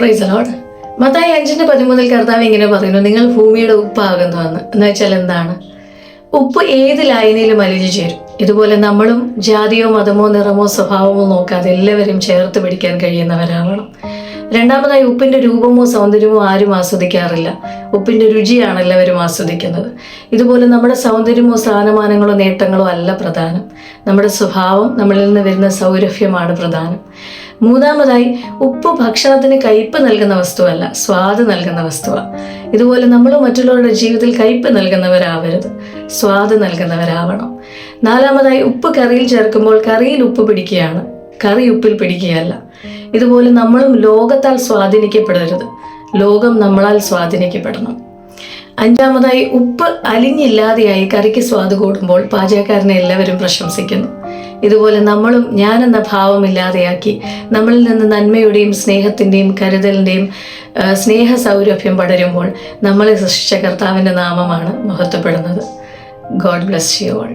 Praise Lord. Mathai 5:13 കർത്താവ് ഇങ്ങനെ പറയുന്നു, നിങ്ങൾ ഭൂമിയുടെ ഉപ്പാകുന്നുവെന്ന്. എന്ന് വെച്ചാൽ എന്താണ്? ഉപ്പ് ഏത് ലായനിയിലും അലിഞ്ഞു ചേരും. ഇതുപോലെ നമ്മളും ജാതിയോ മതമോ നിറമോ സ്വഭാവമോ നോക്കാതെ എല്ലാവരും ചേർത്ത് പിടിക്കാൻ കഴിയുന്നവരാവണം. രണ്ടാമതായി, ഉപ്പിന്റെ രൂപമോ സൗന്ദര്യമോ ആരും ആസ്വദിക്കാറില്ല. ഉപ്പിന്റെ രുചിയാണ് എല്ലാവരും ആസ്വദിക്കുന്നത്. ഇതുപോലെ നമ്മുടെ സൗന്ദര്യമോ സ്ഥാനമാനങ്ങളോ നേട്ടങ്ങളോ അല്ല പ്രധാനം. നമ്മുടെ സ്വഭാവം, നമ്മളിൽ നിന്ന് വരുന്ന സൗരഭ്യമാണ് പ്രധാനം. മൂന്നാമതായി, ഉപ്പ് ഭക്ഷണത്തിന് കയ്പ് നൽകുന്ന വസ്തുവല്ല, സ്വാദ് നൽകുന്ന വസ്തുവാണ്. ഇതുപോലെ നമ്മൾ മറ്റുള്ളവരുടെ ജീവിതത്തിൽ കയ്പ് നൽകുന്നവരാവരുത്, സ്വാദ് നൽകുന്നവരാവണം. നാലാമതായി, ഉപ്പ് കറിയിൽ ചേർക്കുമ്പോൾ കറിയിൽ ഉപ്പ് പിടിക്കുകയാണ്, കറി ഉപ്പിൽ പിടിക്കുകയല്ല. ഇതുപോലെ നമ്മളും ലോകത്താൽ സ്വാധീനിക്കപ്പെടരുത്, ലോകം നമ്മളാൽ സ്വാധീനിക്കപ്പെടണം. അഞ്ചാമതായി, ഉപ്പ് അലിഞ്ഞില്ലാതെയായി കറിക്ക് സ്വാദ് കൂടുമ്പോൾ പാചകക്കാരനെ എല്ലാവരും പ്രശംസിക്കുന്നു. ഇതുപോലെ നമ്മളും ഞാനെന്ന ഭാവമില്ലാതെയാക്കി നമ്മളിൽ നിന്ന് നന്മയുടെയും സ്നേഹത്തിൻ്റെയും കരുതലിൻ്റെയും സ്നേഹ സൗരഭ്യം പടരുമ്പോൾ നമ്മളെ സൃഷ്ടിച്ച കർത്താവിൻ്റെ നാമമാണ് മഹത്വപ്പെടുന്നത്. God bless you all.